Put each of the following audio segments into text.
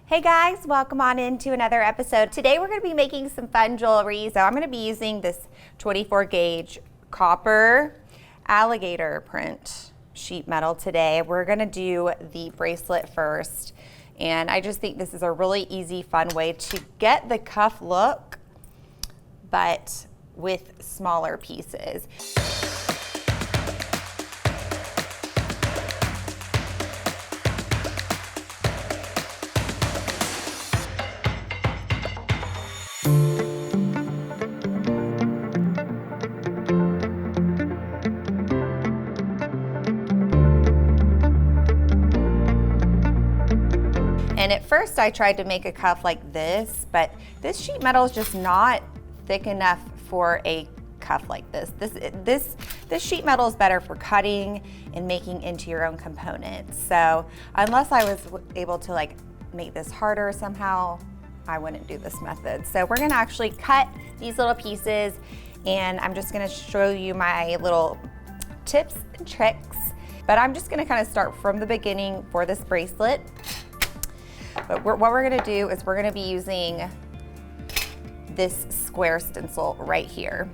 Hey guys, welcome on into another episode. Today we're going to be making some fun jewelry. So I'm going to be using this 24 gauge copper alligator print sheet metal today. We're going to do the bracelet first. And I just think this is a really easy, fun way to get the cuff look, but with smaller pieces. And at first I tried to make a cuff like this, but this sheet metal is just not thick enough for a cuff like this. This sheet metal is better for cutting and making into your own components. So unless I was able to make this harder somehow, I wouldn't do this method. So we're gonna actually cut these little pieces, and I'm just gonna show you my little tips and tricks. But I'm just gonna kind of start from the beginning for this bracelet. But what we're gonna do is we're gonna be using this square stencil right here.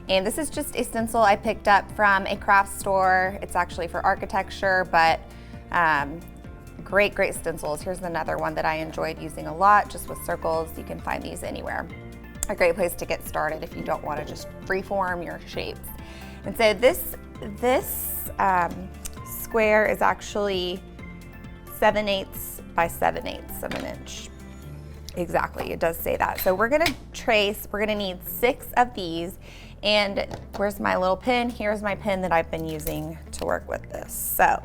And this is just a stencil I picked up from a craft store. It's actually for architecture, but great stencils. Here's another one that I enjoyed using a lot, just with circles. You can find these anywhere. A great place to get started if you don't wanna just freeform your shapes. And so this square is actually 7/8 by 7/8 of an inch. Exactly, it does say that. So we're gonna need 6 of these. And where's my little pin? Here's my pin that I've been using to work with this. So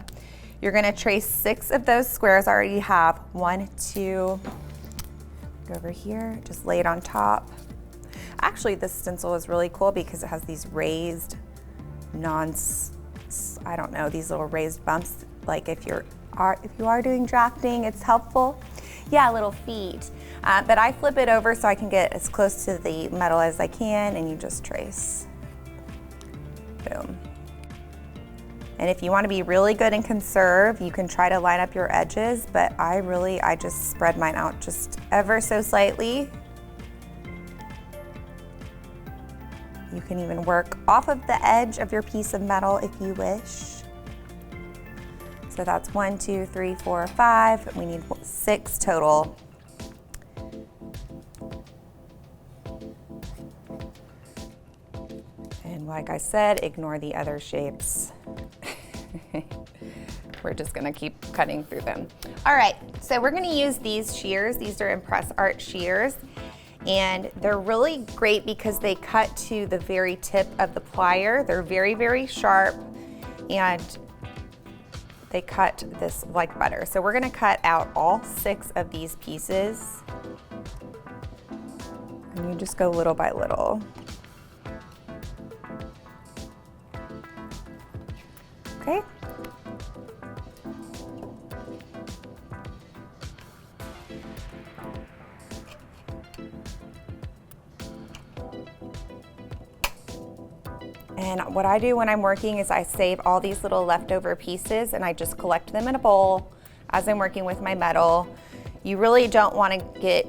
you're gonna trace 6 of those squares. I already have 1, 2, go over here, just lay it on top. Actually, this stencil is really cool because it has these raised, these little raised bumps. Like if you are doing drafting, it's helpful. Yeah, little feet. But I flip it over so I can get as close to the metal as I can, and you just trace. Boom. And if you want to be really good and conserve, you can try to line up your edges, but I just spread mine out just ever so slightly. You can even work off of the edge of your piece of metal if you wish. So that's 1, 2, 3, 4, 5. We need 6 total. And like I said, ignore the other shapes. We're just gonna keep cutting through them. All right, so we're gonna use these shears. These are Impress Art shears. And they're really great because they cut to the very tip of the plier. They're very sharp, and they cut this like butter. So we're gonna cut out all 6 of these pieces. And you just go little by little. Okay. And what I do when I'm working is I save all these little leftover pieces and I just collect them in a bowl as I'm working with my metal. You really don't want to get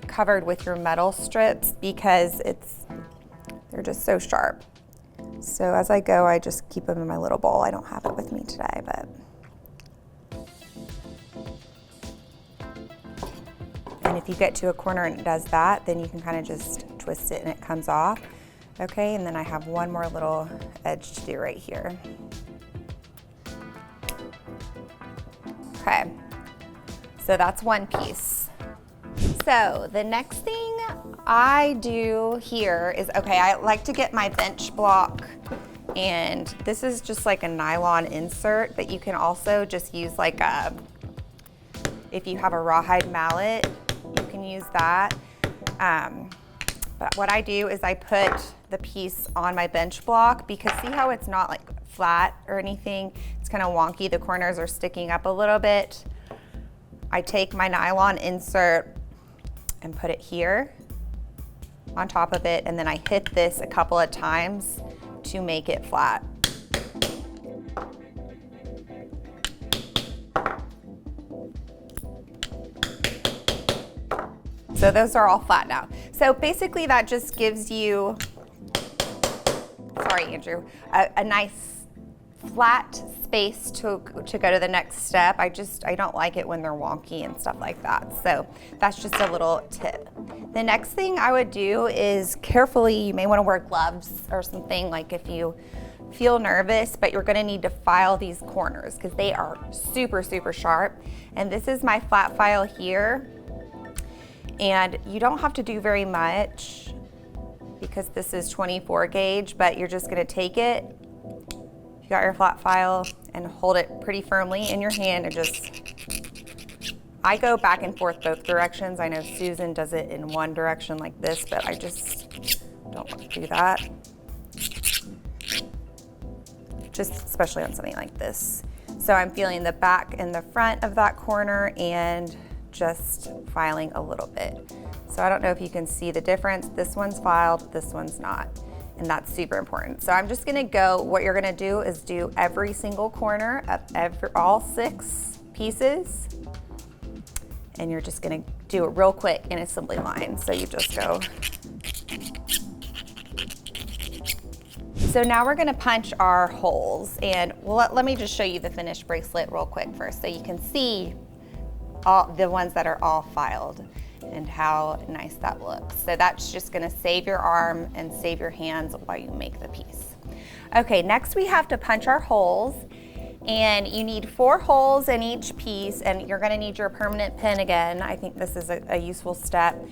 covered with your metal strips because they're just so sharp. So as I go, I just keep them in my little bowl. I don't have it with me today, but. And if you get to a corner and it does that, then you can kind of just twist it and it comes off. Okay, and then I have one more little edge to do right here. Okay, so that's one piece. So the next thing I do here is, I like to get my bench block, and this is just like a nylon insert, but you can also just use if you have a rawhide mallet, you can use that. But what I do is I put the piece on my bench block, because see how it's not like flat or anything? It's kind of wonky. The corners are sticking up a little bit. I take my nylon insert and put it here on top of it, and then I hit this a couple of times to make it flat. So those are all flat now. So basically that just gives you, sorry Andrew, a nice flat space to go to the next step. I don't like it when they're wonky and stuff like that. So that's just a little tip. The next thing I would do is carefully, you may want to wear gloves or something, like if you feel nervous, but you're going to need to file these corners because they are super, super sharp. And this is my flat file here. And you don't have to do very much because this is 24 gauge, but you're just going to take it. You got your flat file and hold it pretty firmly in your hand and just, I go back and forth both directions. I know Susan does it in one direction like this, but I just don't want to do that. Just especially on something like this. So I'm feeling the back and the front of that corner and just filing a little bit. So I don't know if you can see the difference. This one's filed, this one's not. And that's super important. So I'm just gonna go, what you're gonna do is do every single corner of all 6 pieces. And you're just gonna do it real quick in assembly line. So you just go. So now we're gonna punch our holes. And let me just show you the finished bracelet real quick first so you can see all the ones that are all filed and how nice that looks. So that's just gonna save your arm and save your hands while you make the piece. Okay, next we have to punch our holes, and you need 4 holes in each piece, and you're gonna need your permanent pin again. I think this is a useful step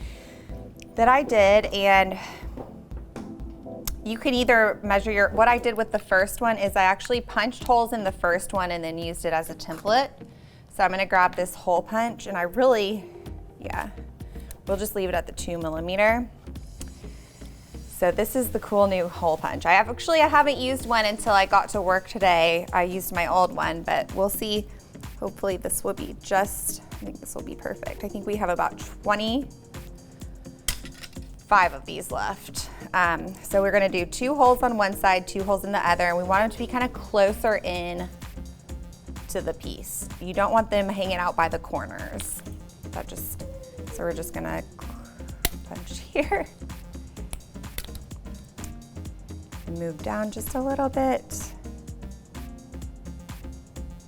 that I did, and you can either measure what I did with the first one is I actually punched holes in the first one and then used it as a template. So I'm gonna grab this hole punch, and we'll just leave it at the 2 millimeter. So this is the cool new hole punch. I haven't used one until I got to work today. I used my old one, but we'll see. Hopefully this will be I think this will be perfect. I think we have about 25 of these left. So we're gonna do 2 holes on one side, 2 holes in the other, and we want them to be kind of closer in to the piece. You don't want them hanging out by the corners. So we're just gonna punch here and move down just a little bit.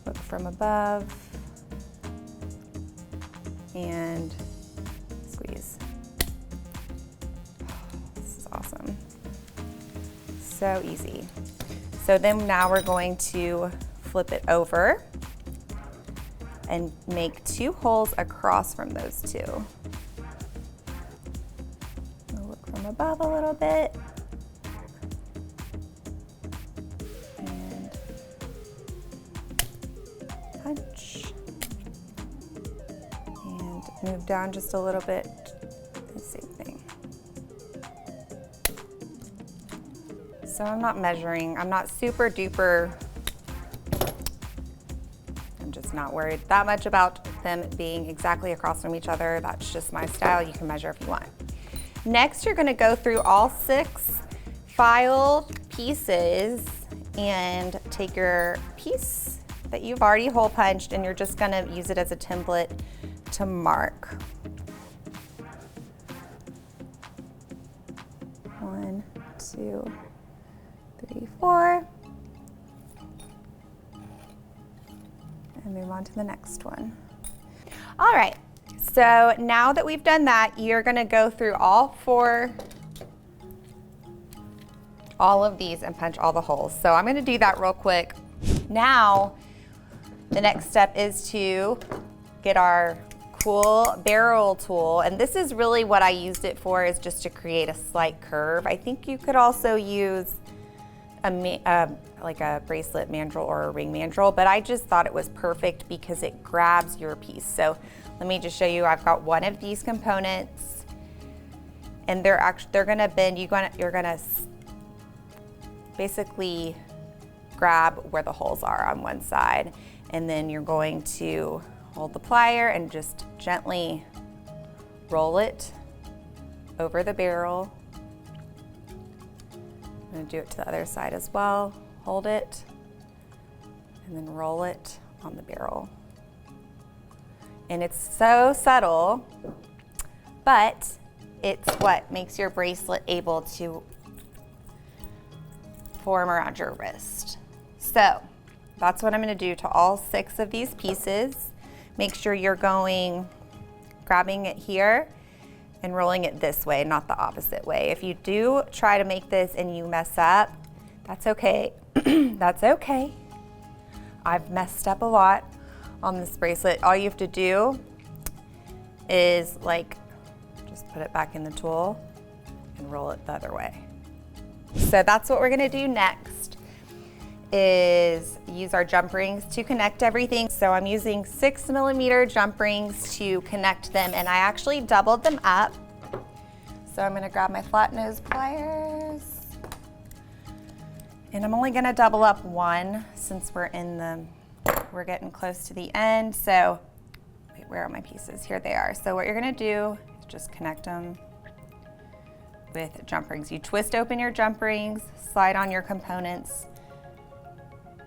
Look from above and squeeze. This is awesome. So easy. So then now we're going to flip it over and make 2 holes across from those 2. We'll look from above a little bit. And punch. And move down just a little bit. The same thing. So I'm not measuring. I'm not super duper. Not worried that much about them being exactly across from each other. That's just my style. You can measure if you want. Next, you're going to go through all 6 filed pieces and take your piece that you've already hole punched, and you're just going to use it as a template to mark. 1, 2, 3, 4. And move on to the next one. All right, so now that we've done that, you're gonna go through all of these and punch all the holes. So I'm gonna do that real quick. Now, the next step is to get our cool barrel tool. And this is really what I used it for, is just to create a slight curve. I think you could also use like a bracelet mandrel or a ring mandrel, but I just thought it was perfect because it grabs your piece. So let me just show you. I've got one of these components, and they're gonna bend. You're gonna basically grab where the holes are on one side, and then you're going to hold the plier and just gently roll it over the barrel. I'm gonna do it to the other side as well. Hold it, and then roll it on the barrel. And it's so subtle, but it's what makes your bracelet able to form around your wrist. So that's what I'm going to do to all 6 of these pieces. Make sure you're grabbing it here and rolling it this way, not the opposite way. If you do try to make this and you mess up, that's okay. That's okay. I've messed up a lot on this bracelet. All you have to do is just put it back in the tool and roll it the other way. So that's what we're gonna do next, is use our jump rings to connect everything. So I'm using 6mm jump rings to connect them, and I actually doubled them up. So I'm gonna grab my flat nose pliers, and I'm only gonna double up one since we're getting close to the end. So, wait, where are my pieces? Here they are. So what you're gonna do is just connect them with jump rings. You twist open your jump rings, slide on your components,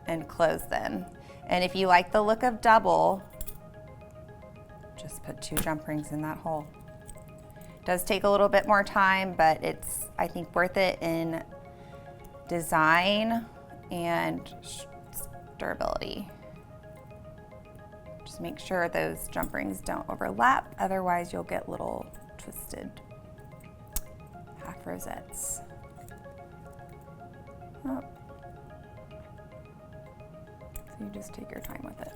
and close them. And if you like the look of double, just put 2 jump rings in that hole. It does take a little bit more time, but it's, I think, worth it in design and durability. Just make sure those jump rings don't overlap, otherwise you'll get little twisted half rosettes. Oh. So you just take your time with it.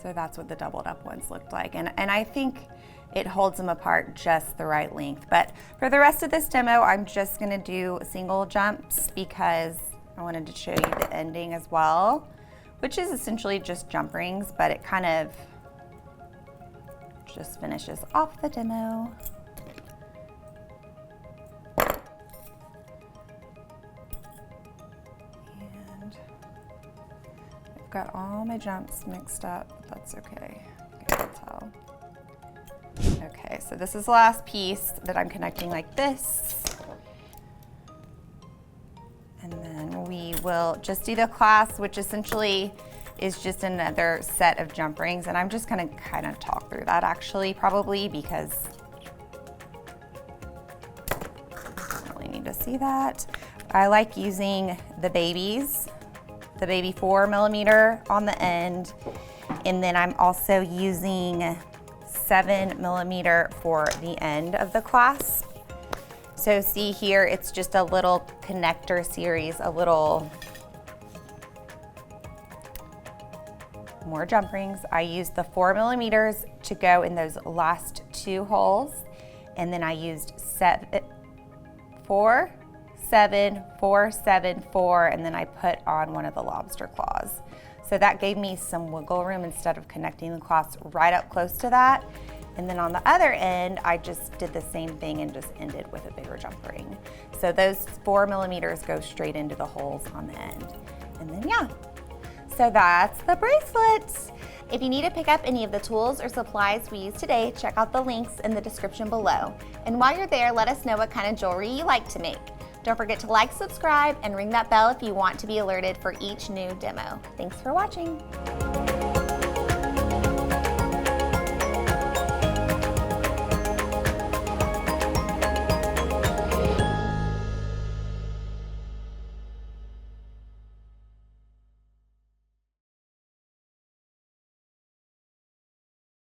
So that's what the doubled up ones looked like. And I think it holds them apart just the right length. But for the rest of this demo, I'm just gonna do single jumps because I wanted to show you the ending as well, which is essentially just jump rings, but it kind of just finishes off the demo. And I've got all my jumps mixed up, but that's okay. I can tell. Okay, so this is the last piece that I'm connecting like this. And then we will just do the clasp, which essentially is just another set of jump rings. And I'm just gonna kind of talk through that actually, probably, because I don't really need to see that. I like using the baby 4mm on the end. And then I'm also using 7mm for the end of the clasp. So see here, it's just a little connector series, a little more jump rings. I used the 4mm to go in those last 2 holes, and then I used 4, 7, 4, 7, 4, and then I put on one of the lobster claws. So that gave me some wiggle room instead of connecting the clasp right up close to that. And then on the other end, I just did the same thing and just ended with a bigger jump ring. So those 4mm go straight into the holes on the end. And then yeah, so that's the bracelet. If you need to pick up any of the tools or supplies we used today, check out the links in the description below. And while you're there, let us know what kind of jewelry you like to make. Don't forget to like, subscribe, and ring that bell if you want to be alerted for each new demo. Thanks for watching.